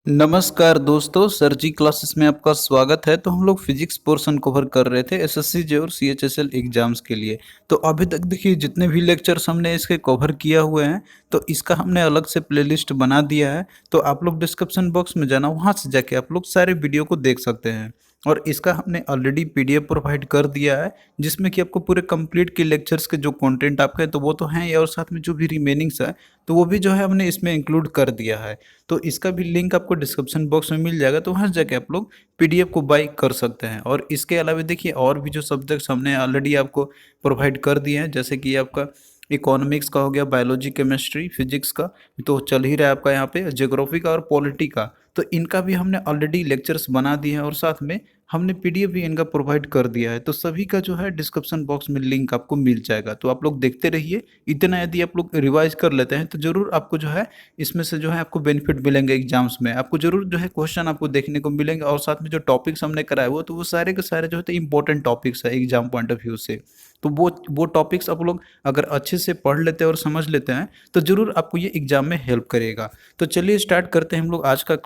नमस्कार दोस्तों, सर जी क्लासेस में आपका स्वागत है। तो हम लोग फिजिक्स पोर्शन कवर कर रहे थे एसएससी जे और सीएचएसएल एग्जाम्स के लिए। तो अभी तक देखिए जितने भी लेक्चर्स हमने इसके कवर किया हुए हैं, तो इसका हमने अलग से प्लेलिस्ट बना दिया है। तो आप लोग डिस्क्रिप्शन बॉक्स में जाना, वहाँ से जाके आप लोग सारे वीडियो को देख सकते हैं। और इसका हमने ऑलरेडी पीडीएफ प्रोवाइड कर दिया है, जिसमें कि आपको पूरे कंप्लीट के लेक्चर्स के जो कंटेंट आपके हैं तो वो तो हैं ही, और साथ में जो भी रिमेनिंग्स है तो वो भी जो है हमने इसमें इंक्लूड कर दिया है। तो इसका भी लिंक आपको डिस्क्रिप्शन बॉक्स में मिल जाएगा, तो वहाँ जाके आप लोग पीडीएफ को बाई कर सकते हैं। और इसके अलावा देखिए और भी जो सब्जेक्ट्स हमने ऑलरेडी आपको प्रोवाइड कर दिए हैं, जैसे कि आपका इकोनॉमिक्स का हो गया, बायोलॉजी, केमिस्ट्री, फिजिक्स का तो चल ही रहा है आपका, यहाँ पे ज्योग्राफी का और पॉलिटी का, तो इनका भी हमने ऑलरेडी लेक्चर्स बना दिए हैं और साथ में हमने पीडीएफ भी इनका प्रोवाइड कर दिया है। तो सभी का जो है डिस्क्रिप्शन बॉक्स में लिंक आपको मिल जाएगा, तो आप लोग देखते रहिए। इतना यदि आप लोग रिवाइज कर लेते हैं तो जरूर आपको जो है इसमें से जो है आपको बेनिफिट मिलेंगे। एग्जाम्स में आपको जरूर जो है क्वेश्चन आपको देखने को मिलेंगे, और साथ में जो टॉपिक्स हमने कराए वो तो वो सारे के सारे जो है इंपॉर्टेंट टॉपिक्स है एग्जाम पॉइंट ऑफ व्यू से। तो वो टॉपिक्स आप लोग अगर अच्छे से पढ़ लेते हैं और समझ लेते हैं तो जरूर आपको ये एग्जाम में हेल्प करेगा। तो चलिए स्टार्ट करते हैं हम लोग आज का।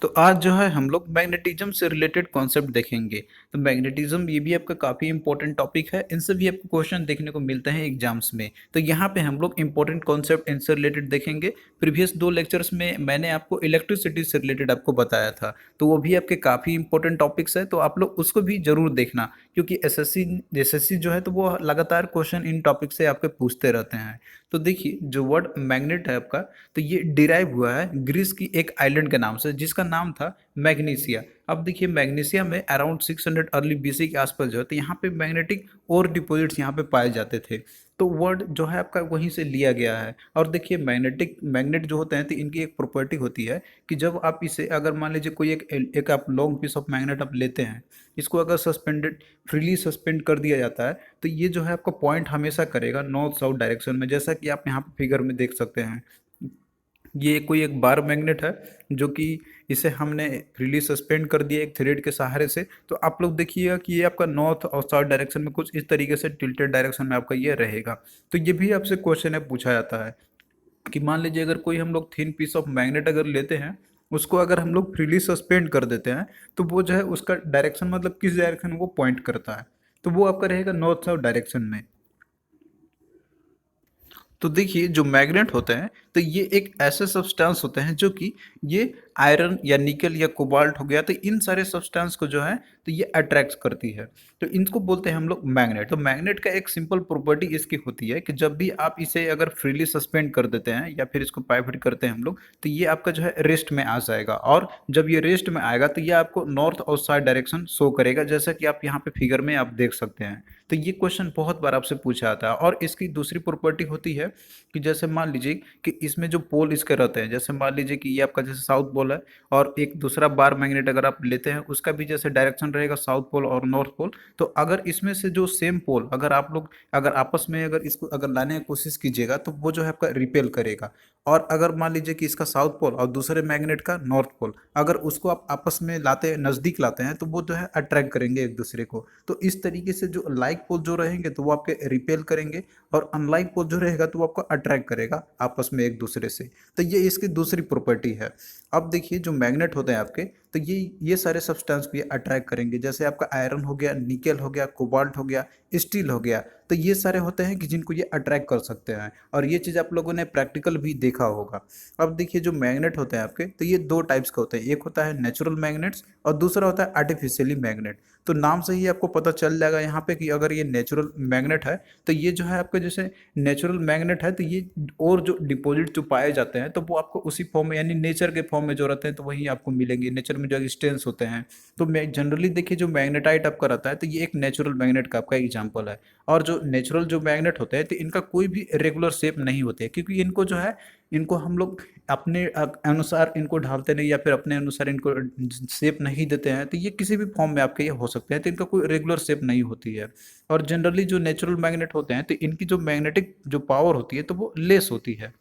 तो आज जो है हम लोग मैग्नेटिज्म से रिलेटेड कॉन्सेप्ट देखेंगे। तो मैग्नेटिज्म ये भी आपका काफ़ी इंपॉर्टेंट टॉपिक है, इनसे भी आपको क्वेश्चन देखने को मिलते हैं एग्जाम्स में। तो यहाँ पे हम लोग इंपॉर्टेंट कॉन्सेप्ट इनसे रिलेटेड देखेंगे। प्रीवियस दो लेक्चर्स में मैंने आपको इलेक्ट्रिसिटी से रिलेटेड आपको बताया था, तो वो भी आपके काफ़ी इंपॉर्टेंट टॉपिक्स है, तो आप लोग उसको भी जरूर देखना, क्योंकि एसएससी जो है तो वो लगातार क्वेश्चन इन टॉपिक से आपके पूछते रहते हैं। तो देखिए जो वर्ड मैग्नेट है आपका, तो ये डिराइव हुआ है ग्रीस की एक आइलैंड के नाम से, जिसका नाम था मैग्नीसिया। अब देखिए मैग्नीसिया में अराउंड 600 अर्ली बीसी के आसपास जो है तो यहाँ पे मैग्नेटिक और डिपॉजिट्स यहाँ पे पाए जाते थे। तो वर्ड जो है आपका वहीं से लिया गया है। और देखिए मैग्नेट जो होते हैं तो इनकी एक प्रॉपर्टी होती है कि जब आप इसे अगर मान लीजिए कोई एक आप लॉन्ग पीस ऑफ मैग्नेट आप लेते हैं, इसको अगर फ्रीली सस्पेंड कर दिया जाता है, तो ये जो है आपका पॉइंट हमेशा करेगा नॉर्थ साउथ डायरेक्शन में, जैसा कि आप यहाँ पे फिगर में देख सकते हैं। ये कोई एक बार मैग्नेट है जो कि इसे हमने फ्रीली सस्पेंड कर दिया एक थ्रेड के सहारे से। तो आप लोग देखिएगा कि ये आपका नॉर्थ और साउथ डायरेक्शन में कुछ इस तरीके से टिल्टेड डायरेक्शन में आपका ये रहेगा। तो ये भी आपसे क्वेश्चन है पूछा जाता है कि मान लीजिए अगर कोई हम लोग थिन पीस ऑफ मैग्नेट अगर लेते हैं, उसको अगर हम लोग फ्रीली सस्पेंड कर देते हैं, तो वो जो है उसका डायरेक्शन मतलब किस डायरेक्शन में वो पॉइंट करता है, तो वो आपका रहेगा नॉर्थ साउथ डायरेक्शन में। तो देखिए जो मैग्नेट होते हैं तो ये एक ऐसे सब्सटेंस होते हैं जो कि ये आयरन या निकल या कोबाल्ट हो गया, तो इन सारे सब्सटेंस को जो है तो ये अट्रैक्ट करती है। तो इनको बोलते हैं हम लोग मैग्नेट। तो मैग्नेट का एक सिंपल प्रॉपर्टी इसकी होती है कि जब भी आप इसे अगर फ्रीली सस्पेंड कर देते हैं या फिर इसको पाइवट करते हैं हम लोग, तो ये आपका जो है रेस्ट में आ जाएगा। और जब ये रेस्ट में आएगा तो ये आपको नॉर्थ और साउथ डायरेक्शन शो करेगा, जैसा कि आप यहाँ पे फिगर में आप देख सकते हैं। तो ये क्वेश्चन बहुत बार आपसे पूछा जाता है। और इसकी दूसरी प्रॉपर्टी होती है कि जैसे मान लीजिए कि इसमें जो पोल इसके रहते हैं, जैसे मान लीजिए कि ये आपका जैसे साउथ पोल है, और एक दूसरा बार मैग्नेट अगर आप लेते हैं उसका भी जैसे डायरेक्शन रहेगा साउथ पोल और नॉर्थ पोल। तो अगर इसमें से जो सेम पोल अगर आप लोग अगर आपस में अगर इसको अगर लाने की कोशिश कीजिएगा तो वो जो है आपका रिपेल करेगा। और अगर मान लीजिए कि इसका साउथ पोल और दूसरे मैग्नेट का नॉर्थ पोल, अगर उसको आप आपस में लाते नज़दीक लाते हैं तो वो जो है अट्रैक्ट करेंगे एक दूसरे को। तो इस तरीके से जो लाइक पोल जो रहेंगे तो वो आपके रिपेल करेंगे, और अनलाइक पोल जो रहेगा तो वो आपको अट्रैक्ट करेगा आपस में एक दूसरे से। तो ये इसकी दूसरी प्रॉपर्टी है। अब देखिए जो मैग्नेट होते हैं आपके, तो ये सारे सब्सटेंस भी अट्रैक्ट करेंगे, जैसे आपका आयरन हो गया, निकेल हो गया, कोबाल्ट हो गया, स्टील हो गया। तो ये सारे होते हैं कि जिनको ये अट्रैक्ट कर सकते हैं, और ये चीज़ आप लोगों ने प्रैक्टिकल भी देखा होगा। अब देखिए जो मैग्नेट होते हैं आपके, तो ये दो टाइप्स के होते हैं, एक होता है नेचुरल मैग्नेट्स और दूसरा होता है आर्टिफिशियली मैग्नेट। तो नाम से ही आपको पता चल जाएगा यहाँ पे कि अगर ये नेचुरल मैग्नेट है तो ये जो है आपका जैसे नेचुरल मैग्नेट है, तो ये और जो डिपॉजिट जो पाए जाते हैं तो वो आपको उसी फॉर्म में यानी नेचर के फॉर्म में जो रहते हैं तो वही आपको मिलेंगे, नेचर में जो एक्सटेंस होते हैं। तो मैं जनरली देखिए जो मैग्नेटाइट आपका रहता है तो ये एक नेचुरल मैग्नेट का आपका एग्जाम्पल है। और जो नेचुरल जो मैग्नेट होते हैं तो इनका कोई भी रेगुलर शेप नहीं होते, क्योंकि इनको जो है इनको हम लोग अपने अनुसार इनको ढालते नहीं या फिर अपने अनुसार इनको शेप नहीं देते हैं, तो ये किसी भी फॉर्म में आपके ये हो सकते हैं, तो इनका कोई रेगुलर शेप नहीं होती है। और जनरली जो नेचुरल मैग्नेट होते हैं तो इनकी जो मैग्नेटिक जो पावर होती है तो वो लेस होती है।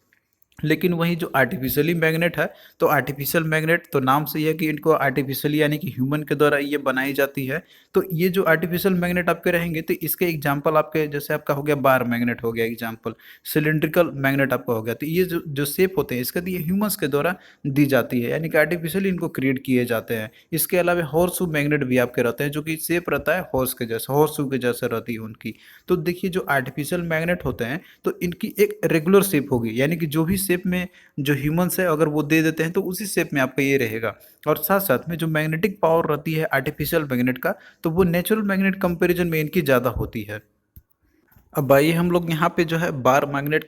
लेकिन वहीं जो आर्टिफिशियली मैग्नेट है, तो आर्टिफिशियल मैग्नेट तो नाम से ही है कि इनको आर्टिफिशियली यानी कि ह्यूमन के द्वारा ये बनाई जाती है। तो ये जो आर्टिफिशियल मैग्नेट आपके रहेंगे, तो इसके एग्जांपल आपके जैसे आपका हो गया बार मैग्नेट हो गया एग्जांपल, सिलिंड्रिकल मैग्नेट आपका हो गया। तो ये जो जो शेप होते हैं इसका, तो ये ह्यूमन्स के द्वारा दी जाती है, यानी कि आर्टिफिशियली इनको क्रिएट किए जाते हैं। इसके अलावा हॉर्सशू मैग्नेट भी आपके रहते हैं, जो कि शेप रहता है हॉर्स के जैसा, हॉर्सशू के जैसा रहती है उनकी। तो देखिए जो आर्टिफिशियल मैग्नेट होते हैं, तो इनकी एक रेगुलर शेप होगी, यानी कि जो भी शेप में जो ह्यूमंस है अगर वो दे देते हैं तो उसी शेप में आपका ये रहेगा। और साथ साथ में जो मैग्नेटिक पावर रहती है आर्टिफिशियल मैग्नेट का, तो वो नेचुरल मैग्नेट कंपैरिजन में इनकी ज़्यादा होती है। अब आइए हम लोग यहाँ पे जो है बार मैग्नेट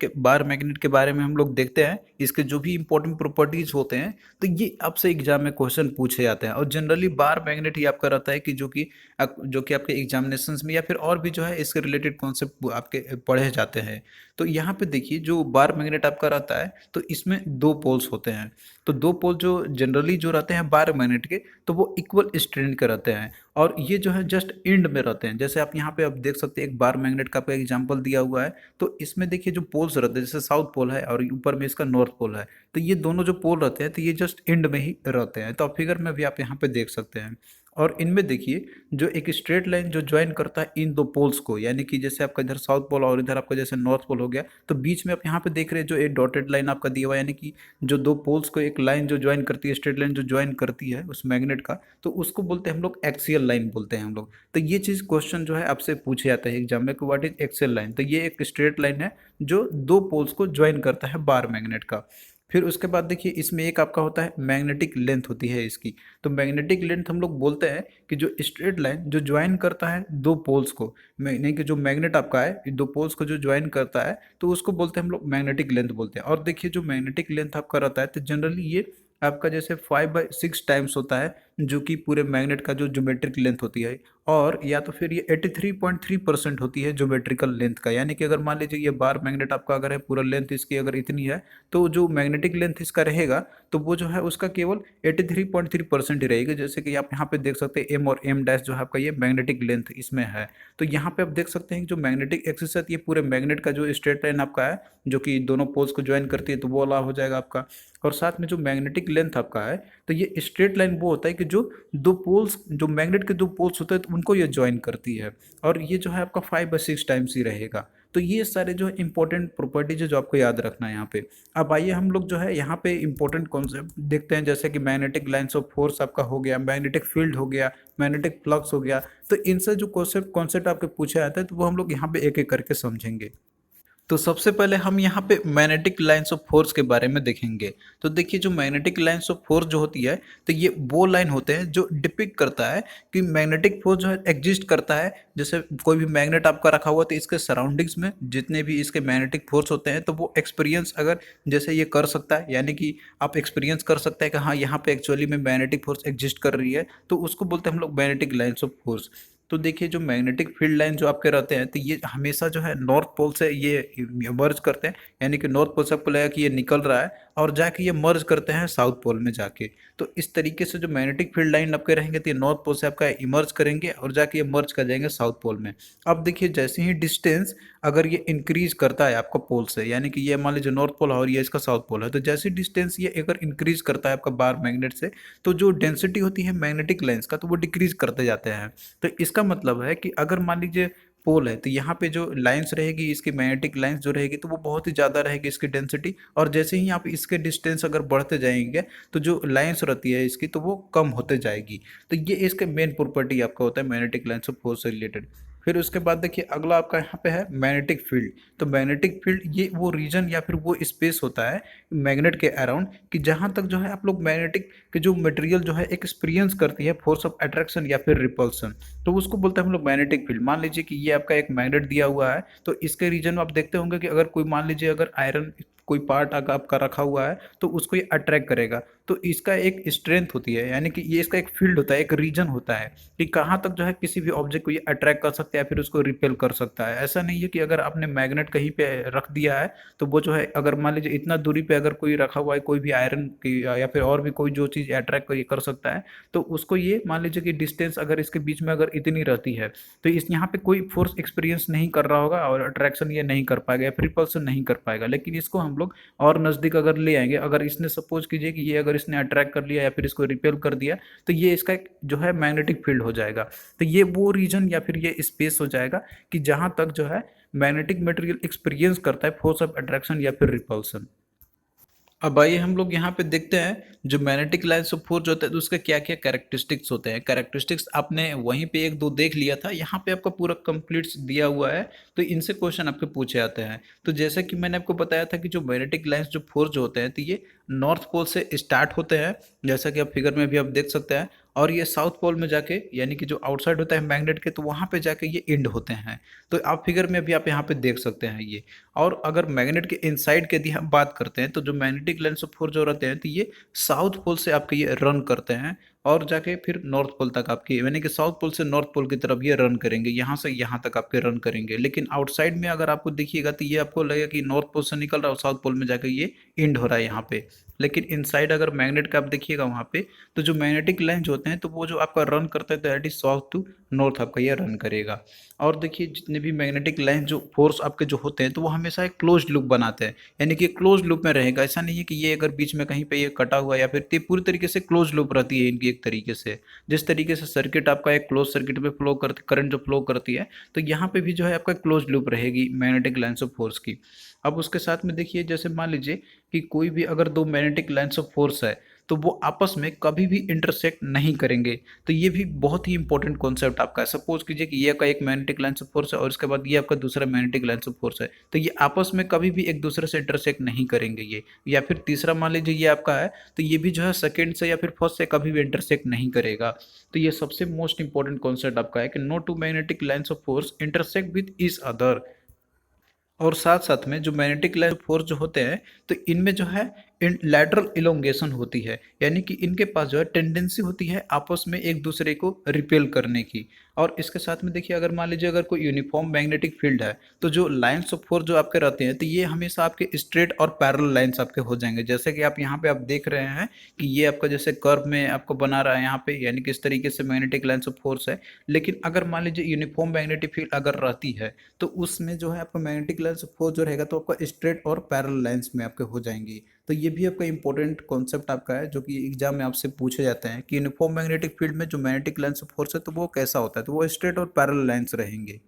के बारे में हम लोग देखते हैं, इसके जो भी इंपॉर्टेंट प्रॉपर्टीज होते हैं, तो ये आपसे एग्जाम में क्वेश्चन पूछे जाते हैं। और जनरली बार मैग्नेट ही आपका रहता है कि जो कि आपके एग्जामिनेशंस में या फिर और भी जो है इसके रिलेटेड कॉन्सेप्ट आपके पढ़े जाते हैं। तो यहाँ पे देखिए जो बार मैग्नेट आपका रहता है, तो इसमें दो पोल्स होते हैं। तो दो पोल जो जनरली जो रहते हैं बार मैग्नेट के, तो वो इक्वल स्ट्रेंथ के रहते हैं। और ये जो है जस्ट एंड में रहते हैं। जैसे आप यहाँ पे आप देख सकते हैं एक बार मैग्नेट का आपका एग्जांपल दिया हुआ है। तो इसमें देखिए जो पोल्स रहते हैं, जैसे साउथ पोल है और ऊपर में इसका नॉर्थ पोल है, तो ये दोनों जो पोल रहते हैं, तो ये जस्ट एंड में ही रहते हैं। तो आप फिगर में भी आप यहाँ पे देख सकते हैं। और इनमें देखिए जो एक स्ट्रेट लाइन जो ज्वाइन करता है इन दो पोल्स को, यानी कि जैसे आपका इधर साउथ पोल और इधर आपका जैसे नॉर्थ पोल हो गया, तो बीच में आप यहाँ पे देख रहे हैं जो एक डॉटेड लाइन आपका दिया हुआ है, यानी कि जो दो पोल्स को एक लाइन जो ज्वाइन करती है, स्ट्रेट लाइन जो ज्वाइन करती है उस मैग्नेट का, तो उसको बोलते हैं हम लोग एक्सियल लाइन बोलते हैं हम लोग। तो ये चीज़ क्वेश्चन जो है आपसे पूछे जाता है एग्जाम में कि व्हाट इज एक्सियल लाइन। तो ये एक स्ट्रेट लाइन है जो दो पोल्स को ज्वाइन करता है बार मैग्नेट का। फिर उसके बाद देखिए इसमें एक आपका होता है मैग्नेटिक लेंथ होती है इसकी। तो मैग्नेटिक लेंथ हम लोग बोलते हैं कि जो स्ट्रेट लाइन जो ज्वाइन करता है दो पोल्स को, नहीं कि जो मैग्नेट आपका है दो पोल्स को जो ज्वाइन करता है, तो उसको बोलते हैं हम लोग मैग्नेटिक लेंथ बोलते हैं। और देखिए जो मैग्नेटिक लेंथ आपका रहता है, तो जनरली ये आपका जैसे 5/6 होता है, जो कि पूरे मैग्नेट का जो ज्योमेट्रिक लेंथ होती है। और या तो फिर ये 83.3% होती है ज्योमेट्रिकल लेंथ का, यानी कि अगर मान लीजिए ये बार मैग्नेट आपका अगर है, पूरा लेंथ इसकी अगर इतनी है, तो जो मैग्नेटिक लेंथ इसका रहेगा, तो वो जो है उसका केवल 83.3% ही रहेगी। जैसे कि आप यहाँ पे देख सकते हैं एम और एम डैश जो है आपका ये मैग्नेटिक लेंथ इसमें है। तो यहाँ पे आप देख सकते हैं कि जो मैग्नेटिक एक्सिस है, ये पूरे मैग्नेट का जो स्ट्रेट लाइन आपका है जो कि दोनों पोल्स को ज्वाइन करती है, तो वो वाला हो जाएगा आपका। और साथ में जो मैग्नेटिक लेंथ आपका है, तो ये स्ट्रेट लाइन वो होता है कि जो दो पोल्स जो मैग्नेट के दो पोल्स होते हैं, तो उनको ये ज्वाइन करती है। और ये जो है आपका 5/6 ही रहेगा। तो ये सारे जो इंपॉर्टेंट प्रॉपर्टीज है जो आपको याद रखना है यहाँ पे। अब आइए हम लोग जो है यहाँ पे इंपॉर्टेंट कॉन्सेप्ट देखते हैं, जैसे कि मैग्नेटिक लाइंस ऑफ फोर्स आपका हो गया, मैग्नेटिक फील्ड हो गया, मैग्नेटिक फ्लक्स हो गया। तो इनसे जो कॉन्सेप्ट कॉन्सेप्ट आपके पूछा जाता है, तो वो हम लोग यहाँ पे एक एक करके समझेंगे। तो सबसे पहले हम यहाँ पे मैग्नेटिक लाइंस ऑफ फोर्स के बारे में देखेंगे। तो देखिए जो मैग्नेटिक लाइंस ऑफ फोर्स जो होती है, तो ये वो लाइन होते हैं जो डिपिक्ट करता है कि मैग्नेटिक फोर्स जो है एग्जिस्ट करता है। जैसे कोई भी मैग्नेट आपका रखा हुआ, तो इसके सराउंडिंग्स में जितने भी इसके मैग्नेटिक फोर्स होते हैं, तो वो एक्सपीरियंस अगर जैसे ये कर सकता है, यानी कि आप एक्सपीरियंस कर सकते हैं कि हाँ यहाँ पे एक्चुअली में मैग्नेटिक फोर्स एग्जिस्ट कर रही है, तो उसको बोलते हैं हम लोग मैग्नेटिक लाइंस ऑफ फोर्स। तो देखिए जो मैग्नेटिक फील्ड लाइन जो आपके रहते हैं, तो ये हमेशा जो है नॉर्थ पोल से ये मर्ज करते हैं, यानी कि नॉर्थ पोल से आपको लगेगा कि ये निकल रहा है और जाके ये मर्ज करते हैं साउथ पोल में जाके। तो इस तरीके से जो मैग्नेटिक फील्ड लाइन आपके रहेंगे, तो ये नॉर्थ पोल से आपका इमर्ज करेंगे और जाके ये मर्ज कर जाएंगे साउथ पोल में। अब देखिए जैसे ही डिस्टेंस अगर ये इंक्रीज करता है आपका पोल से, यानी कि ये मान लीजिए नॉर्थ पोल है और ये इसका साउथ पोल है, तो जैसे डिस्टेंस ये अगर इंक्रीज करता है आपका बार मैग्नेट से, तो जो डेंसिटी होती है मैग्नेटिक लाइंस का, तो वो डिक्रीज करते जाते हैं। तो इसका मतलब है कि अगर मान लीजिए पोल है, तो यहाँ पे जो लाइंस रहेगी इसकी मैग्नेटिक लाइंस जो रहेगी, तो वो बहुत ही ज़्यादा रहेगी इसकी डेंसिटी। और जैसे ही आप इसके डिस्टेंस अगर बढ़ते जाएंगे, तो जो लाइंस रहती है इसकी, तो वो कम होते जाएगी। तो ये इसके मेन प्रॉपर्टी आपका होता है मैग्नेटिक लाइंस ऑफ फोर्स से रिलेटेड। फिर उसके बाद देखिए अगला आपका यहाँ पे है मैग्नेटिक फील्ड। तो मैग्नेटिक फील्ड ये वो रीजन या फिर वो स्पेस होता है मैग्नेट के अराउंड, कि जहाँ तक जो है आप लोग मैग्नेटिक के जो मटेरियल जो है एक्सपीरियंस करती है फोर्स ऑफ अट्रैक्शन या फिर रिपल्सन, तो उसको बोलते हैं हम लोग मैग्नेटिक फील्ड। मान लीजिए कि ये आपका एक मैग्नेट दिया हुआ है, तो इसके रीजन में आप देखते होंगे कि अगर कोई मान लीजिए अगर आयरन कोई पार्ट अगर आपका रखा हुआ है, तो उसको ये अट्रैक्ट करेगा। तो इसका एक स्ट्रेंथ होती है, यानी कि ये इसका एक फील्ड होता है, एक रीजन होता है कि कहाँ तक जो है किसी भी ऑब्जेक्ट को ये अट्रैक्ट कर सकता है या फिर उसको रिपेल कर सकता है। ऐसा नहीं है कि अगर आपने मैग्नेट कहीं पे रख दिया है, तो वो जो है अगर मान लीजिए इतना दूरी पे अगर कोई रखा हुआ है कोई भी आयरन की या फिर और भी कोई जो चीज़ अट्रैक्ट कर सकता है, तो उसको ये मान लीजिए कि डिस्टेंस अगर इसके बीच में अगर इतनी रहती है, तो इस यहाँ पे कोई फोर्स एक्सपीरियंस नहीं कर रहा होगा और अट्रैक्शन ये नहीं कर पाएगा या रिपल्सन नहीं कर पाएगा। लेकिन इसको हम हम लोग और नज़दीक अगर ले आएंगे, अगर इसने सपोज कीजिए कि ये अगर इसने अट्रैक्ट कर लिया या फिर इसको रिपेल कर दिया, तो ये इसका एक जो है मैग्नेटिक फील्ड हो जाएगा। तो ये वो रीजन या फिर ये स्पेस हो जाएगा कि जहाँ तक जो है मैग्नेटिक मटेरियल एक्सपीरियंस करता है फोर्स ऑफ अट्रैक्शन या फिर रिपल्सन। अब आइए हम लोग यहाँ पे देखते हैं जो मैग्नेटिक लाइन्स ऑफ फोर्स होता है तो उसके क्या क्या कैरेक्टरिस्टिक्स होते हैं। कैरेक्टरिस्टिक्स आपने वहीं पे एक दो देख लिया था, यहाँ पे आपका पूरा कंप्लीट दिया हुआ है, तो इनसे क्वेश्चन आपके पूछे जाते हैं। तो जैसे कि मैंने आपको बताया था कि जो मैग्नेटिक लाइन्स जो फोर्स जो होते हैं तो ये नॉर्थ पोल से स्टार्ट होते हैं, जैसा कि आप फिगर में भी आप देख सकते हैं, और ये साउथ पोल में जाके यानी कि जो आउटसाइड होता है मैग्नेट के, तो वहाँ पे जाके ये एंड होते हैं। तो आप फिगर में भी आप यहाँ पे देख सकते हैं ये। और अगर मैग्नेट के इनसाइड के यदि हम बात करते हैं तो जो मैग्नेटिक लाइन्स ऑफ फोर्स जो रहते हैं तो ये साउथ पोल से आपके ये रन करते हैं और जाके फिर नॉर्थ पोल तक आपके, यानी कि साउथ पोल से नॉर्थ पोल की तरफ ये रन करेंगे, यहाँ से यहाँ तक आपके रन करेंगे। लेकिन आउटसाइड में अगर आपको देखिएगा तो ये आपको लगेगा कि नॉर्थ पोल से निकल रहा है और साउथ पोल में जाकर ये एंड हो रहा है यहाँ पे। लेकिन इनसाइड अगर मैग्नेट का आप देखिएगा वहाँ पे, तो जो मैग्नेटिक लाइन जो होते हैं तो वो जो आपका रन करता है that is south to north आपका ये रन करेगा। और देखिए जितने भी मैग्नेटिक लाइन जो फोर्स आपके जो होते हैं तो वो हमेशा एक क्लोज लूप बनाते हैं, यानी कि क्लोज लूप में रहेगा। ऐसा नहीं है कि ये अगर बीच में कहीं पे ये कटा हुआ या फिर ये पूरी तरीके से क्लोज लूप रहती है इनकी एक तरीके से। जिस तरीके से सर्किट आपका एक क्लोज सर्किट में फ्लो करती करंट जो फ्लो करती है, तो यहाँ पे भी जो है आपका क्लोज लूप रहेगी मैग्नेटिक लाइन्स ऑफ फोर्स की। अब उसके साथ में देखिए जैसे मान लीजिए कि कोई भी अगर दो मैग्नेटिक लाइन्स ऑफ फोर्स है तो वो आपस में कभी भी इंटरसेक्ट नहीं करेंगे। तो ये भी बहुत ही इंपॉर्टेंट कॉन्सेप्ट आपका है। सपोज कीजिए कि ये आपका एक मैग्नेटिक लाइन्स ऑफ फोर्स है और इसके बाद ये आपका दूसरा मैग्नेटिक लाइन्स ऑफ फोर्स है, तो ये आपस में कभी भी एक दूसरे से इंटरसेक्ट नहीं करेंगे ये। या फिर तीसरा मान लीजिए ये आपका है तो ये भी जो है सेकेंड से या फिर फर्स्ट से कभी भी इंटरसेक्ट नहीं करेगा। तो ये सबसे मोस्ट इंपॉर्टेंट कॉन्सेप्ट आपका है कि no two magnetic lines of force intersect with each other. और साथ साथ में जो मैग्नेटिक लाइन फोर्स जो होते हैं तो इनमें जो है लैटरल इलोंगेशन होती है, यानी कि इनके पास जो है टेंडेंसी होती है आपस में एक दूसरे को रिपेल करने की। और इसके साथ में देखिए अगर मान लीजिए अगर कोई यूनिफॉर्म मैग्नेटिक फील्ड है तो जो लाइन्स ऑफ फोर्स जो आपके रहते हैं तो ये हमेशा आपके स्ट्रेट और पैरेलल लाइन्स आपके हो जाएंगे। जैसे कि आप यहाँ पे आप देख रहे हैं कि ये आपका जैसे कर्व में आपको बना रहा है यहाँ पे, यानी कि इस तरीके से मैग्नेटिक लाइन्स ऑफ फोर्स है। लेकिन अगर मान लीजिए यूनिफॉर्म मैग्नेटिक फील्ड अगर रहती है तो उसमें जो है आपका मैग्नेटिक लाइन्स ऑफ फोर्स जो रहेगा तो आपका स्ट्रेट और पैरेलल लाइन्स में आपके हो जाएंगी। तो ये भी आपका इंपॉर्टेंट कॉन्सेप्ट आपका है जो कि एग्जाम में आपसे पूछे जाते हैं कि यूनिफॉर्म मैग्नेटिक फील्ड में जो मैग्नेटिक लाइन्स ऑफ फोर्स है तो वो कैसा होता है, तो वो स्ट्रेट और पैरेलल लाइन्स रहेंगे।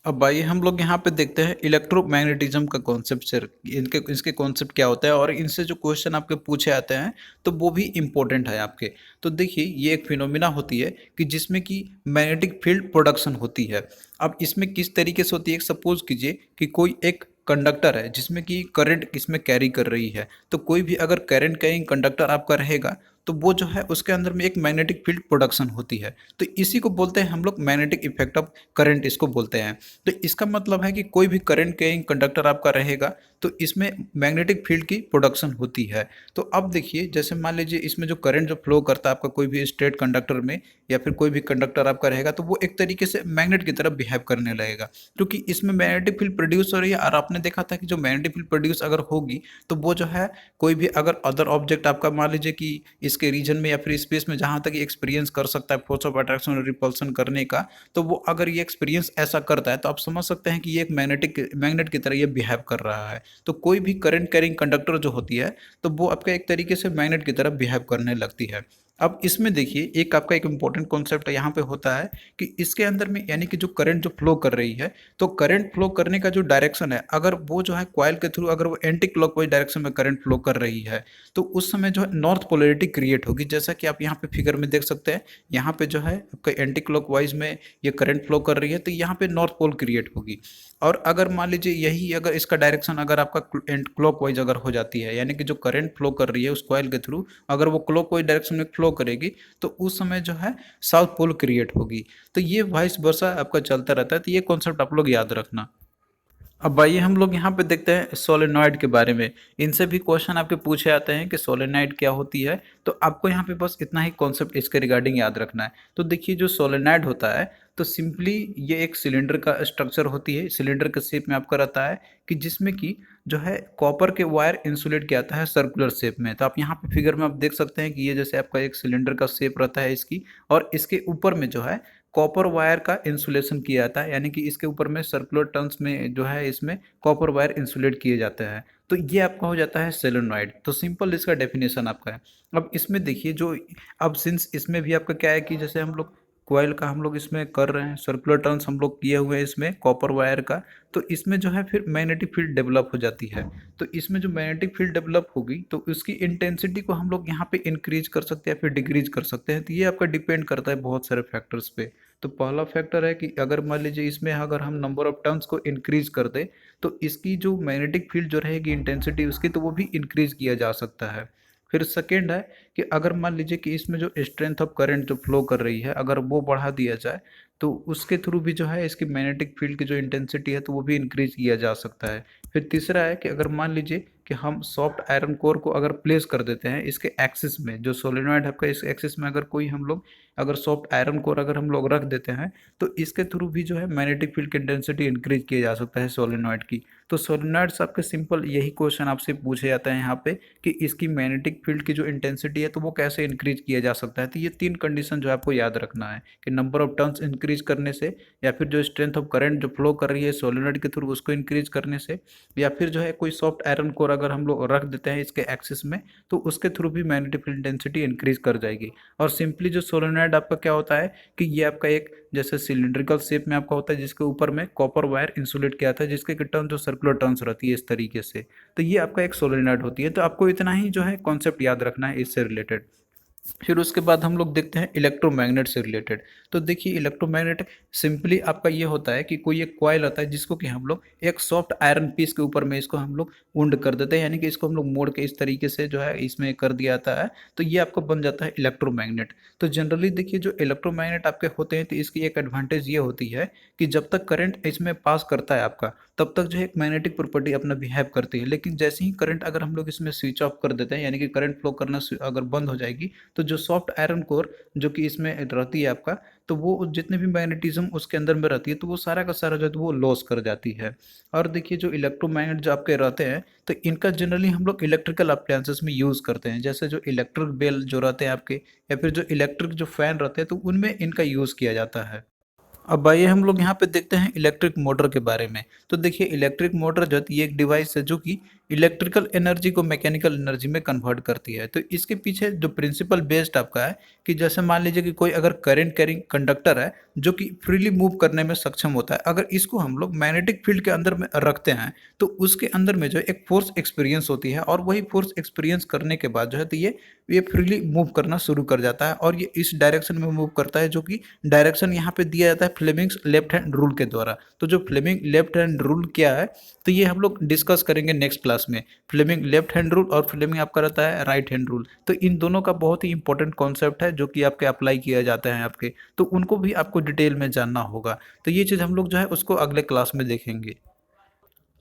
अब आइए हम लोग यहाँ पे देखते हैं इलेक्ट्रोमैग्नेटिज्म का कॉन्सेप्ट से इनके इसके कॉन्सेप्ट क्या होता है और इनसे जो क्वेश्चन आपके पूछे आते हैं तो वो भी इम्पोर्टेंट है आपके। तो देखिए ये एक फिनोमिना होती है कि जिसमें कि मैग्नेटिक फील्ड प्रोडक्शन होती है। अब इसमें किस तरीके से होती है, सपोज कीजिए कि कोई एक कंडक्टर है जिसमें कि करंट इसमें कैरी कर रही है, तो कोई भी अगर करंट कैरिंग कंडक्टर आपका रहेगा तो वो जो है उसके अंदर में एक मैग्नेटिक फील्ड प्रोडक्शन होती है। तो इसी को बोलते हैं हम लोग मैग्नेटिक इफेक्ट ऑफ करंट इसको बोलते हैं। तो इसका मतलब है कि कोई भी करंट कैरिंग कंडक्टर आपका रहेगा तो इसमें मैग्नेटिक फील्ड की प्रोडक्शन होती है। तो अब देखिए जैसे मान लीजिए इसमें जो करंट जो फ्लो करता है आपका कोई भी स्ट्रेट कंडक्टर में या फिर कोई भी कंडक्टर आपका रहेगा तो वो एक तरीके से मैग्नेट की तरफ बिहेव करने लगेगा, क्योंकि इसमें मैग्नेटिक फील्ड प्रोड्यूस हो रही है। और आपने देखा था कि जो मैग्नेटिक फील्ड प्रोड्यूस अगर होगी तो वो जो है कोई भी अगर अदर ऑब्जेक्ट आपका मान लीजिए कि इसके रीजन में या फिर स्पेस में जहाँ तक एक्सपीरियंस कर सकता है फोर्स ऑफ अट्रैक्शन और रिपल्सन करने का, तो वो अगर ये एक्सपीरियंस ऐसा करता है तो आप समझ सकते हैं कि ये एक मैग्नेट की तरह ये बिहेव कर रहा है। तो कोई भी करंट कैरिंग कंडक्टर जो होती है तो वो आपका एक तरीके से मैग्नेट की तरह बिहेव करने लगती है। अब इसमें देखिए एक आपका एक इंपॉर्टेंट कॉन्सेप्ट यहाँ पे होता है कि इसके अंदर में यानी कि जो करंट जो फ्लो कर रही है तो करंट फ्लो करने का जो डायरेक्शन है अगर वो जो है कॉइल के थ्रू अगर वो एंटी क्लॉकवाइज डायरेक्शन में करंट फ्लो कर रही है तो उस समय जो है नॉर्थ पोलैरिटी क्रिएट होगी। जैसा कि आप यहाँ पे फिगर में देख सकते हैं, यहाँ पे जो है आपका एंटी क्लॉकवाइज में ये करंट फ्लो कर रही है तो यहाँ पे नॉर्थ पोल क्रिएट होगी। और अगर मान लीजिए यही अगर इसका डायरेक्शन अगर आपका क्लॉकवाइज अगर हो जाती है, यानी कि जो करंट फ्लो कर रही है उस कॉइल के थ्रू अगर वो क्लॉकवाइज डायरेक्शन में फ्लो करेगी तो उस समय जो है साउथ पोल क्रिएट होगी। तो ये वाइस वर्सा आपका चलता रहता है। तो ये कॉन्सेप्ट आप लोग याद रखना। अब आइए हम लोग यहाँ पे देखते हैं सोलेनॉइड के बारे में। इनसे भी क्वेश्चन आपके पूछे आते हैं कि सोलेनॉइड क्या होती है, तो आपको यहाँ पे बस इतना ही कॉन्सेप्ट इसके रिगार्डिंग याद रखना है। तो देखिए जो सोलेनॉइड होता है तो सिंपली ये एक सिलेंडर का स्ट्रक्चर होती है, सिलेंडर के शेप में आपका रहता है कि जिसमें कि जो है कॉपर के वायर इंसुलेट किया जाता है सर्कुलर शेप में। तो आप यहाँ पे फिगर में आप देख सकते हैं कि ये जैसे आपका एक सिलेंडर का शेप रहता है इसकी, और इसके ऊपर में जो है कॉपर वायर का इंसुलेशन किया जाता है, यानी कि इसके ऊपर में सर्कुलर टर्न्स में जो है इसमें कॉपर वायर इंसुलेट किए जाते हैं। तो ये आपका हो जाता है सोलेनॉइड। तो सिंपल इसका डेफिनेशन आपका है। अब इसमें देखिए जो अब सिंस इसमें भी आपका क्या है कि जैसे हम लोग कॉइल का हम लोग इसमें कर रहे हैं, सर्कुलर टर्न्स हम लोग किए हुए हैं इसमें कॉपर वायर का, तो इसमें जो है फिर मैग्नेटिक फील्ड डेवलप हो जाती है। तो इसमें जो मैग्नेटिक फील्ड डेवलप होगी तो उसकी इंटेंसिटी को हम लोग यहाँ पे इंक्रीज कर सकते हैं फिर डिक्रीज कर सकते हैं। तो ये आपका डिपेंड करता है बहुत सारे फैक्टर्स पे। तो पहला फैक्टर है कि अगर मान लीजिए इसमें अगर हम नंबर ऑफ टर्न्स को इंक्रीज कर दें तो इसकी जो मैग्नेटिक फील्ड जो रहेगी इंटेंसिटी उसकी, तो वो भी इंक्रीज किया जा सकता है। फिर सेकेंड है कि अगर मान लीजिए कि इसमें जो स्ट्रेंथ ऑफ करंट जो फ्लो कर रही है अगर वो बढ़ा दिया जाए तो उसके थ्रू भी जो है इसकी मैग्नेटिक फील्ड की जो इंटेंसिटी है तो वो भी इंक्रीज किया जा सकता है। फिर तीसरा है कि अगर मान लीजिए कि हम सॉफ्ट आयरन कोर को अगर प्लेस कर देते हैं इसके एक्सिस में, जो सोलेनॉइड आपका इस एक्सिस में अगर कोई हम लोग अगर सॉफ्ट आयरन कोर अगर हम लोग रख देते हैं तो इसके थ्रू भी जो है मैग्नेटिक फील्ड की इंटेंसिटी इंक्रीज किया जा सकता है सोलेनॉइड की। तो सोलेनॉइड्स आपके सिंपल यही क्वेश्चन आपसे पूछे जाता है यहाँ पे कि इसकी मैग्नेटिक फील्ड की जो इंटेंसिटी है तो वो कैसे इंक्रीज किया जा सकता है। तो ये तीन कंडीशन जो आपको याद रखना है कि नंबर ऑफ टर्न्स इंक्रीज करने से, या फिर जो स्ट्रेंथ ऑफ करंट जो फ्लो कर रही है सोलेनॉइड के थ्रू उसको इंक्रीज करने से, या फिर जो है कोई सॉफ्ट आयरन कोर अगर हम लोग रख देते हैं इसके एक्सिस में तो उसके थ्रू भी मैग्नेटिक फील्ड इंटेंसिटी इंक्रीज कर जाएगी। और सिंपली जो सोलेनॉइड आपका क्या होता है कि ये आपका एक जैसे सिलिंड्रिकल शेप में आपका होता है जिसके ऊपर में कॉपर वायर इंसुलेट किया था जिसके टर्न जो सर्कुलर टर्न्स रहती है इस तरीके से। तो ये आपका एक सोलेनॉइड होती है। तो आपको इतना ही जो है कॉन्सेप्ट याद रखना है इससे रिलेटेड। फिर उसके बाद हम लोग देखते हैं इलेक्ट्रोमैग्नेट से रिलेटेड। तो देखिए इलेक्ट्रोमैग्नेट सिंपली आपका ये होता है कि कोई एक कॉइल आता है जिसको कि हम लोग एक सॉफ्ट आयरन पीस के ऊपर में इसको हम लोग वुंड कर देते हैं, यानी कि इसको हम लोग मोड़ के इस तरीके से जो है इसमें कर दिया जाता है। तो ये आपको बन जाता है इलेक्ट्रोमैग्नेट। तो जनरली देखिए जो इलेक्ट्रोमैग्नेट आपके होते हैं तो इसकी एक एडवांटेज ये होती है कि जब तक करंट इसमें पास करता है आपका तब तक जो है एक मैग्नेटिक प्रॉपर्टी अपना बिहेव करती है, लेकिन जैसे ही करंट अगर हम लोग इसमें स्विच ऑफ कर देते हैं यानी कि करंट फ्लो करना अगर बंद हो जाएगी तो जो सॉफ्ट आयरन कोर जो कि इसमें रहती है आपका, तो वो जितने भी मैग्नेटिज्म उसके अंदर में रहती है तो वो सारा का सारा जो है वो लॉस कर जाती है। और देखिए जो इलेक्ट्रोमैग्नेट जो आपके रहते हैं तो इनका जनरली हम लोग इलेक्ट्रिकल अप्लायंसेस में यूज़ करते हैं, जैसे जो इलेक्ट्रिक बेल जो रहते हैं आपके या फिर जो इलेक्ट्रिक जो फैन रहते हैं तो उनमें इनका यूज़ किया जाता है। अब आइए हम लोग यहाँ पे देखते हैं इलेक्ट्रिक मोटर के बारे में। तो देखिए इलेक्ट्रिक मोटर जो है ये एक डिवाइस है जो कि इलेक्ट्रिकल एनर्जी को मैकेनिकल एनर्जी में कन्वर्ट करती है। तो इसके पीछे जो प्रिंसिपल बेस्ड आपका है कि जैसे मान लीजिए कि कोई अगर करंट कैरिंग कंडक्टर है जो कि फ्रीली मूव करने में सक्षम होता है, अगर इसको हम लोग मैग्नेटिक फील्ड के अंदर में रखते हैं तो उसके अंदर में जो है एक फोर्स एक्सपीरियंस होती है और वही फोर्स एक्सपीरियंस करने के बाद जो है तो ये फ्रीली मूव करना शुरू कर जाता है और ये इस डायरेक्शन में मूव करता है जो कि डायरेक्शन यहाँ पे दिया जाता है फ्लेमिंग्स लेफ्ट हैंड रूल के द्वारा। तो जो फ्लेमिंग लेफ्ट हैंड रूल क्या है तो ये हम लोग डिस्कस करेंगे नेक्स्ट क्लास में। फ्लेमिंग लेफ्ट हैंड रूल और फ्लेमिंग आपका रहता है राइट हैंड रूल। तो इन दोनों का बहुत ही इंपॉर्टेंट कॉन्सेप्ट है जो कि आपके अप्लाई किया जाता है आपके, तो उनको भी आपको डिटेल में जानना होगा। तो ये चीज़ हम लोग जो है उसको अगले क्लास में देखेंगे।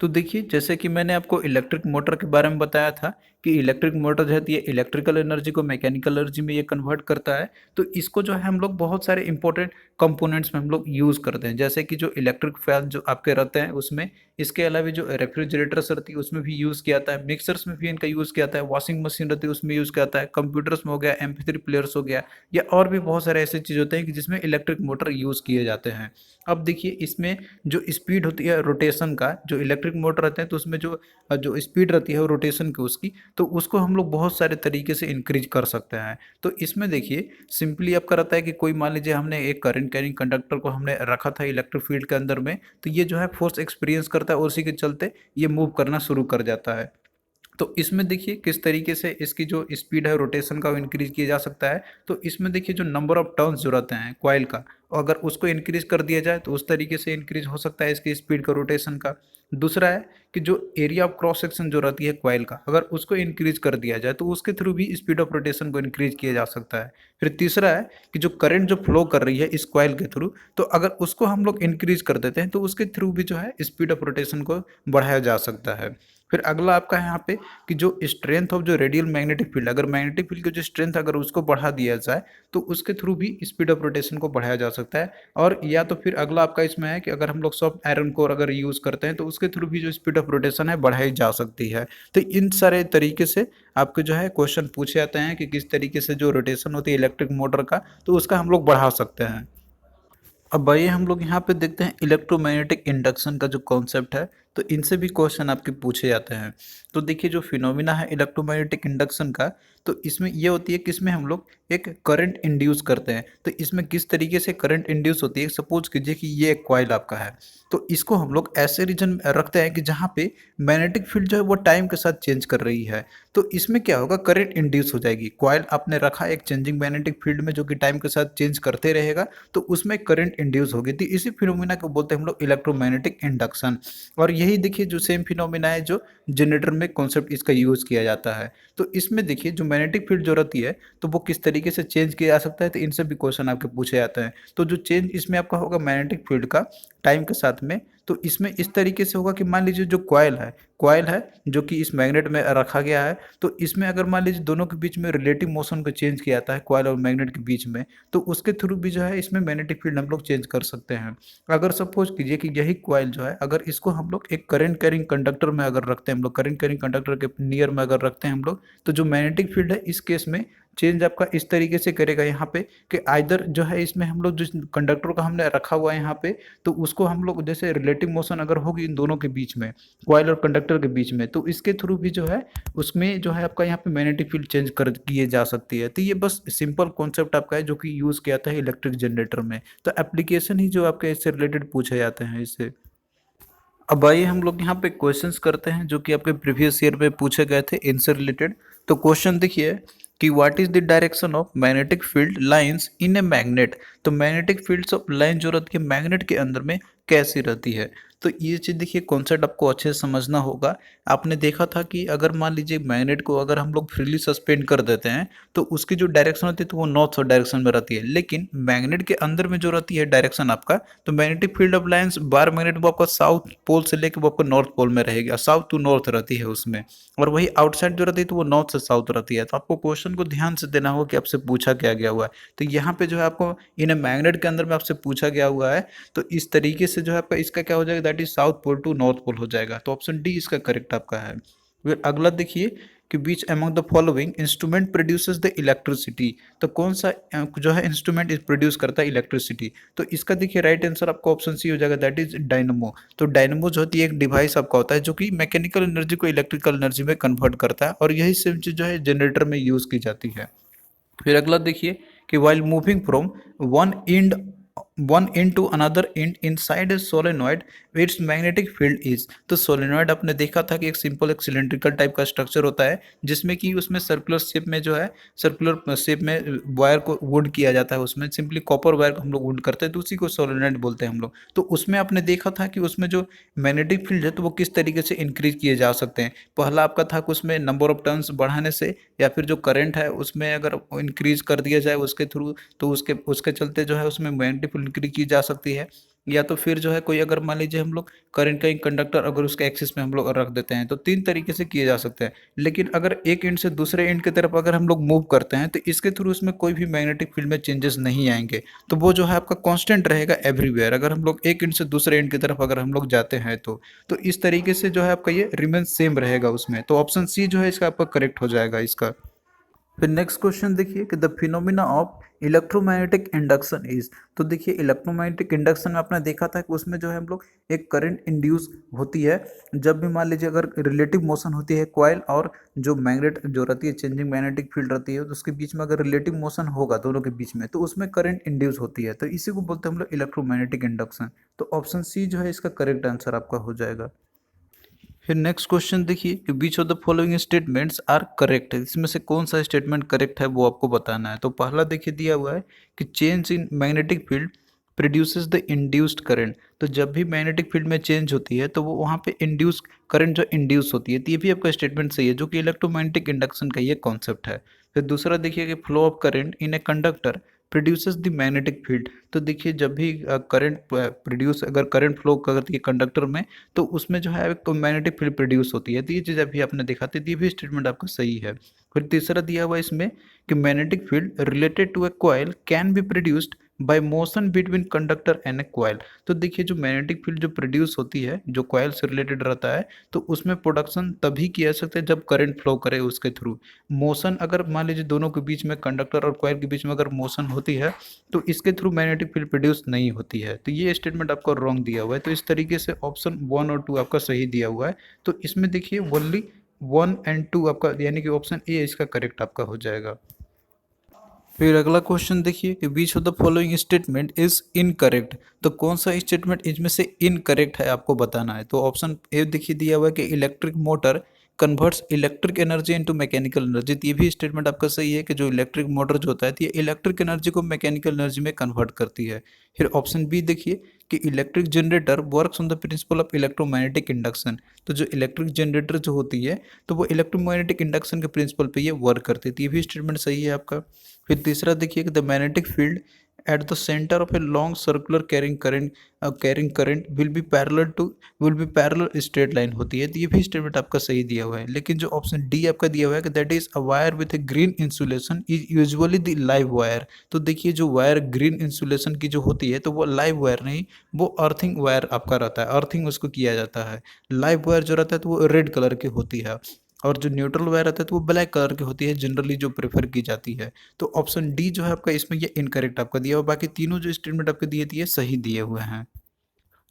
तो देखिए जैसे कि मैंने आपको इलेक्ट्रिक मोटर के बारे में बताया था कि इलेक्ट्रिक मोटर जो है ये इलेक्ट्रिकल एनर्जी को मैकेनिकल एनर्जी में ये कन्वर्ट करता है। तो इसको जो है हम लोग बहुत सारे इंपॉर्टेंट कंपोनेंट्स में हम लोग यूज़ करते हैं, जैसे कि जो इलेक्ट्रिक फैन जो आपके रहते हैं उसमें, इसके अलावा जो रेफ्रिजरेटर्स रहती है उसमें भी यूज़ किया जाता है, मिक्सर्स में भी इनका यूज़ किया जाता है, वॉशिंग मशीन रहती है उसमें यूज़ किया जाता है, कंप्यूटर्स में हो गया, MP3 प्लेयर्स हो गया, या और भी बहुत सारे ऐसे चीज़ होते हैं कि जिसमें इलेक्ट्रिक मोटर यूज़ किए जाते हैं। अब देखिए इसमें जो स्पीड होती है रोटेशन का, जो इलेक्ट्रिक मोटर रहते हैं तो उसमें जो जो स्पीड रहती है रोटेशन की उसकी, तो उसको हम लोग बहुत सारे तरीके से इंक्रीज कर सकते हैं। तो इसमें देखिए सिंपली आपका रहता है कि कोई मान लीजिए हमने एक करंट कैरिंग कंडक्टर को हमने रखा था इलेक्ट्रिक फील्ड के अंदर में, तो ये जो है फोर्स एक्सपीरियंस करता है और उसी के चलते ये मूव करना शुरू कर जाता है। तो इसमें देखिए किस तरीके से इसकी जो स्पीड है रोटेशन का वो इंक्रीज किया जा सकता है। तो इसमें देखिए जो नंबर ऑफ टर्न्स जो रहते हैं कॉइल का, अगर उसको इंक्रीज कर दिया जाए तो उस तरीके से इंक्रीज हो सकता है इसकी स्पीड का रोटेशन का। दूसरा है कि जो एरिया ऑफ क्रॉस सेक्शन जो रहती है कॉइल का, अगर उसको इंक्रीज कर दिया जाए तो उसके थ्रू भी स्पीड ऑफ रोटेशन को इंक्रीज किया जा सकता है। फिर तीसरा है कि जो करंट जो फ्लो कर रही है इस कॉइल के थ्रू, तो अगर उसको हम लोग इंक्रीज कर देते हैं तो उसके थ्रू भी जो है स्पीड ऑफ रोटेशन को बढ़ाया जा सकता है। फिर अगला आपका है यहाँ पे कि जो स्ट्रेंथ ऑफ जो रेडियल मैग्नेटिक फील्ड, अगर मैग्नेटिक फील्ड की जो स्ट्रेंथ अगर उसको बढ़ा दिया जाए तो उसके थ्रू भी स्पीड ऑफ रोटेशन को बढ़ाया जा सकता है। और या तो फिर अगला आपका इसमें है कि अगर हम लोग सॉफ्ट आयरन कोर अगर यूज़ करते हैं तो उसके थ्रू भी जो स्पीड ऑफ रोटेशन है बढ़ाई जा सकती है। तो इन सारे तरीके से आपके जो है क्वेश्चन पूछे जाते हैं कि किस तरीके से जो रोटेशन होती है इलेक्ट्रिक मोटर का तो उसका हम लोग बढ़ा सकते हैं। अब आइए हम लोग यहाँ पे देखते हैं इलेक्ट्रोमैग्नेटिक इंडक्शन का जो कॉन्सेप्ट है। तो इनसे भी क्वेश्चन आपके पूछे जाते हैं। तो देखिए जो फिनोमिना है इलेक्ट्रोमैग्नेटिक इंडक्शन का, तो इसमें ये होती है कि इसमें हम लोग एक करंट इंड्यूस करते हैं। तो इसमें किस तरीके से करंट इंड्यूस होती है, सपोज कीजिए कि ये एक कॉइल आपका है, तो इसको हम लोग ऐसे रीजन में रखते हैं कि जहाँ पे मैग्नेटिक फील्ड जो है वो टाइम के साथ चेंज कर रही है। तो इसमें क्या होगा, करंट इंड्यूस हो जाएगी। कॉइल आपने रखा एक चेंजिंग मैग्नेटिक फील्ड में जो कि टाइम के साथ चेंज करते रहेगा, तो उसमें करंट इंड्यूस होगी। तो इसी फिनोमिना को बोलते हैं हम लोग इलेक्ट्रोमैग्नेटिक इंडक्शन। और यही देखिए जो सेम फिनोमिना है जो जनरेटर में कॉन्सेप्ट इसका यूज किया जाता है। तो इसमें देखिए जो मैग्नेटिक फील्ड जो रहती है तो वो किस तरीके से चेंज किया जा सकता है, तो इनसे भी क्वेश्चन आपके पूछे जाते हैं। तो जो चेंज इसमें आपका होगा मैग्नेटिक फील्ड का टाइम के साथ में, तो इसमें इस तरीके से होगा कि मान लीजिए जो कॉयल है जो कि इस मैग्नेट में रखा गया है, तो इसमें अगर मान लीजिए दोनों के बीच में रिलेटिव मोशन को चेंज किया जाता है कॉयल और मैग्नेट के बीच में, तो उसके थ्रू भी जो है इसमें मैग्नेटिक फील्ड हम लोग चेंज कर सकते हैं। अगर सपोज कीजिए कि यही कॉयल जो है अगर इसको हम लोग एक करंट कैरिंग कंडक्टर में अगर रखते हैं हम लोग, करंट कैरिंग कंडक्टर के नियर में अगर रखते हैं हम लोग, तो जो मैग्नेटिक फील्ड है इस केस में चेंज आपका इस तरीके से करेगा यहाँ पे कि आइदर जो है इसमें हम लोग जिस कंडक्टर का हमने रखा हुआ है यहाँ पे, तो उसको हम लोग जैसे रिलेटिव मोशन अगर होगी इन दोनों के बीच में, कॉइल और कंडक्टर के बीच में, तो इसके थ्रू भी जो है उसमें जो है आपका यहाँ पे मैग्नेटिक फील्ड चेंज कर किए जा सकती है। तो ये बस सिंपल कॉन्सेप्ट आपका है जो कि यूज किया जाता है इलेक्ट्रिक जनरेटर में। तो एप्लीकेशन ही जो आपके इससे रिलेटेड पूछे जाते हैं इससे। अब आइए हम लोग यहाँ पे क्वेश्चंस करते हैं जो कि आपके प्रीवियस ईयर में पूछे गए थे इनसे रिलेटेड। तो क्वेश्चन देखिए कि what is the direction of magnetic field lines in a magnet. तो मैग्नेटिक फील्ड्स ऑफ लाइन जो रहती है मैग्नेट के अंदर में कैसी रहती है। तो ये चीज़ देखिए कॉन्सेप्ट आपको अच्छे से समझना होगा। आपने देखा था कि अगर मान लीजिए मैग्नेट को अगर हम लोग फ्रीली सस्पेंड कर देते हैं तो उसकी जो डायरेक्शन होती है तो वो नॉर्थ डायरेक्शन में रहती है, लेकिन मैग्नेट के अंदर में जो रहती है डायरेक्शन आपका, तो magnetic field of lines bar magnet वो आपका साउथ पोल से लेकर वो आपको नॉर्थ पोल में रहेगी, साउथ टू नॉर्थ रहती है उसमें। और वही आउटसाइड जो रहती है तो वो नॉर्थ से साउथ रहती है। तो आपको क्वेश्चन को ध्यान से देना होगा कि आपसे पूछा क्या गया हुआ है। तो यहाँ पे जो है आपको इन मैग्नेट के अंदर में आपसे पूछा गया हुआ है, तो इस तरीके से जो है आपका इसका क्या हो जाएगा, that is south pole to north pole हो जाएगा। तो ऑप्शन डी इसका करेक्ट आपका है। फिर अगला देखिए कि which among the following instrument produces the electricity. तो कौन सा जो है इंस्ट्रूमेंट प्रोड्यूस करता है इलेक्ट्रिसिटी। तो इसका देखिए राइट आंसर आपका ऑप्शन सी हो जाएगा, दैट इज डायनमो। तो डायनमो जो होती है एक डिवाइस आपका होता है जो कि मैकेनिकल एनर्जी को इलेक्ट्रिकल एनर्जी में कन्वर्ट करता है, और यही सेम चीज जो है जनरेटर में यूज की जाती है। फिर अगला देखिए कि while moving from one end one end to another end inside a solenoid its magnetic field is. तो सोलेनॉइड आपने देखा था कि एक सिंपल एक सिलेंड्रिकल टाइप का स्ट्रक्चर होता है जिसमें कि उसमें सर्कुलर शेप में जो है सर्कुलर शेप में वायर को वुड किया जाता है, उसमें सिंपली कॉपर वायर को हम लोग वुड करते हैं, तो उसी को सोलेनॉइड बोलते हैं हम लोग। तो उसमें आपने देखा था कि उसमें जो मैग्नेटिक फील्ड है तो वो किस तरीके से इंक्रीज किए जा सकते हैं। पहला आपका था कि उसमें नंबर ऑफ टर्न्स बढ़ाने से, या फिर जो करंट है उसमें अगर इंक्रीज कर दिया जाए उसके थ्रू, तो उसके उसके चलते जो है उसमें मैग्नेटिक फील्ड इंक्रीज की जा सकती है। या तो फिर जो है कोई अगर मान लीजिए हम लोग करंट का एक कंडक्टर अगर उसके एक्सिस में हम लोग रख देते हैं, तो तीन तरीके से किए जा सकते हैं। लेकिन अगर एक एंड से दूसरे एंड की तरफ अगर हम लोग मूव करते हैं तो इसके थ्रू उसमें कोई भी मैग्नेटिक फील्ड में चेंजेस नहीं आएंगे, तो वो जो है आपका कांस्टेंट रहेगा एवरीवेयर। अगर हम लोग एक एंड से दूसरे एंड की तरफ अगर हम लोग जाते हैं तो इस तरीके से जो है आपका ये रिमेन सेम रहेगा उसमें। तो ऑप्शन सी जो है इसका आपका करेक्ट हो जाएगा इसका। फिर नेक्स्ट क्वेश्चन देखिए कि the phenomena of electromagnetic induction is. तो देखिए इलेक्ट्रोमैग्नेटिक इंडक्शन में आपने देखा था कि उसमें जो है हम लोग एक करंट इंड्यूस होती है जब भी मान लीजिए अगर रिलेटिव मोशन होती है कॉइल और जो मैग्नेट जो रहती है चेंजिंग मैग्नेटिक फील्ड रहती है, तो उसके बीच में अगर रिलेटिव मोशन होगा दोनों के बीच में तो उसमें करंट इंड्यूस होती है। तो इसी को बोलते हैं हम लोग इलेक्ट्रोमैग्नेटिक इंडक्शन। तो ऑप्शन सी जो है इसका करेक्ट आंसर आपका हो जाएगा। फिर नेक्स्ट क्वेश्चन देखिए कि which of the following statements are correct. इसमें से कौन सा स्टेटमेंट करेक्ट है वो आपको बताना है। तो पहला देखिए दिया हुआ है कि change in magnetic field produces the induced current. तो जब भी मैग्नेटिक फील्ड में चेंज होती है तो वो वहाँ पे इंड्यूस करंट जो इंड्यूस होती है, तो ये भी आपका स्टेटमेंट सही है जो कि इलेक्ट्रोमैग्नेटिक इंडक्शन का ये कॉन्सेप्ट है। फिर दूसरा देखिए कि flow of current in a conductor produces the magnetic field. तो देखिए जब भी करंट प्रोड्यूस अगर करंट फ्लो करती है कंडक्टर में, तो उसमें जो है एक मैग्नेटिक फील्ड प्रोड्यूस होती है। तो ये चीज़ अभी आपने देखा था, ये भी स्टेटमेंट आपका सही है। फिर तीसरा दिया हुआ इसमें कि magnetic field related to a coil can be produced by motion between conductor and a coil. तो देखिए जो मैग्नेटिक फील्ड जो प्रोड्यूस होती है जो कॉइल से रिलेटेड रहता है, तो उसमें प्रोडक्शन तभी किया जा सकता है जब करंट फ्लो करे उसके थ्रू। मोशन अगर मान लीजिए दोनों के बीच में, कंडक्टर और कॉइल के बीच में अगर मोशन होती है, तो इसके थ्रू मैग्नेटिक फील्ड प्रोड्यूस नहीं होती है। तो ये स्टेटमेंट आपको रॉन्ग दिया हुआ है। तो इस तरीके से ऑप्शन 1 और 2 आपका सही दिया हुआ है। तो इसमें देखिए ओनली 1 एंड 2 आपका, यानी कि ऑप्शन ए इसका करेक्ट आपका हो जाएगा। फिर अगला क्वेश्चन देखिए कि which of the following statement is incorrect. तो कौन सा स्टेटमेंट इसमें से इनकरेक्ट है आपको बताना है। तो ऑप्शन ए देखिए दिया हुआ है कि electric motor converts electric energy into mechanical energy. तो ये भी स्टेटमेंट आपका सही है कि जो इलेक्ट्रिक मोटर जो होता है तो ये इलेक्ट्रिक एनर्जी को मैकेनिकल एनर्जी में कन्वर्ट करती है। फिर ऑप्शन बी देखिए कि electric generator works on the principle of electromagnetic induction. तो जो इलेक्ट्रिक जनरेटर जो होती है तो वो इलेक्ट्रोमैग्नेटिक इंडक्शन के प्रिंसिपल पे ये वर्क करती है। तो ये भी स्टेटमेंट सही है आपका। फिर तीसरा देखिए कि the magnetic field at the centre of a long circular carrying current will be parallel straight line होती है। तो ये भी स्टेटमेंट आपका सही दिया हुआ है। लेकिन जो ऑप्शन डी आपका दिया हुआ है कि that is a wire with a green insulation is usually the live wire. तो देखिए जो वायर ग्रीन इंसुलेशन की जो होती है तो वो लाइव वायर नहीं, वो अर्थिंग वायर आपका रहता है, अर्थिंग उसको किया जाता है। लाइव वायर जो रहता है तो वो रेड कलर की होती है, और जो न्यूट्रल वायर रहता है तो वो ब्लैक कलर की होती है, जनरली जो प्रेफर की जाती है। तो ऑप्शन डी जो है आपका इसमें ये इनकरेक्ट आपका दिया हुआ। बाकी तीनों जो स्टेटमेंट आपके दिए थे ये सही दिए हुए हैं।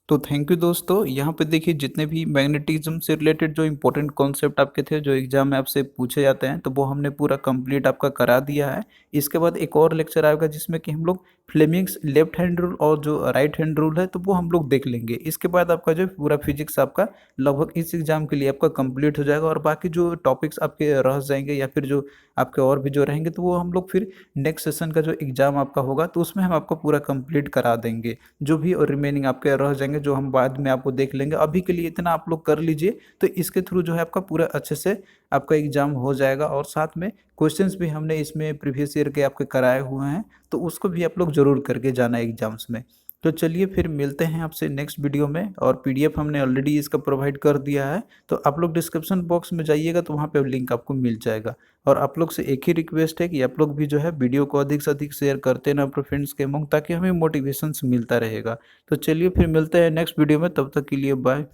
तो थैंक यू दोस्तों। यहाँ पे देखिए जितने भी मैग्नेटिज्म से रिलेटेड जो इंपॉर्टेंट कॉन्सेप्ट आपके थे जो एग्जाम में आपसे पूछे जाते हैं तो वो हमने पूरा कंप्लीट आपका करा दिया है। इसके बाद एक और लेक्चर आएगा जिसमें कि हम लोग फ्लेमिंग्स लेफ्ट हैंड रूल और जो राइट हैंड रूल है तो वो हम लोग देख लेंगे। इसके बाद आपका जो पूरा फिजिक्स आपका लगभग इस एग्जाम के लिए आपका कंप्लीट हो जाएगा, और बाकी जो टॉपिक्स आपके रह जाएंगे या फिर जो आपके और भी जो रहेंगे तो वो हम लोग फिर नेक्स्ट सेशन का जो एग्ज़ाम आपका होगा तो उसमें हम आपको पूरा कंप्लीट करा देंगे। जो भी और रिमेनिंग आपके रह जाएंगे जो हम बाद में आपको देख लेंगे। अभी के लिए इतना आप लोग कर लीजिए, तो इसके थ्रू जो है आपका पूरा अच्छे से आपका एग्ज़ाम हो जाएगा। और साथ में क्वेश्चंस भी हमने इसमें प्रीवियस ईयर के आपके कराए हुए हैं, तो उसको भी आप लोग ज़रूर करके जाना एग्ज़ाम्स में। तो चलिए फिर मिलते हैं आपसे नेक्स्ट वीडियो में। और पीडीएफ हमने ऑलरेडी इसका प्रोवाइड कर दिया है, तो आप लोग डिस्क्रिप्शन बॉक्स में जाइएगा तो वहाँ पे लिंक आपको मिल जाएगा। और आप लोग से एक ही रिक्वेस्ट है कि आप लोग भी जो है वीडियो को अधिक से अधिक शेयर करते ना अपने फ्रेंड्स के अमंग, ताकि हमें मोटिवेशंस मिलता रहेगा। तो चलिए फिर मिलते हैं नेक्स्ट वीडियो में, तब तक के लिए बाय।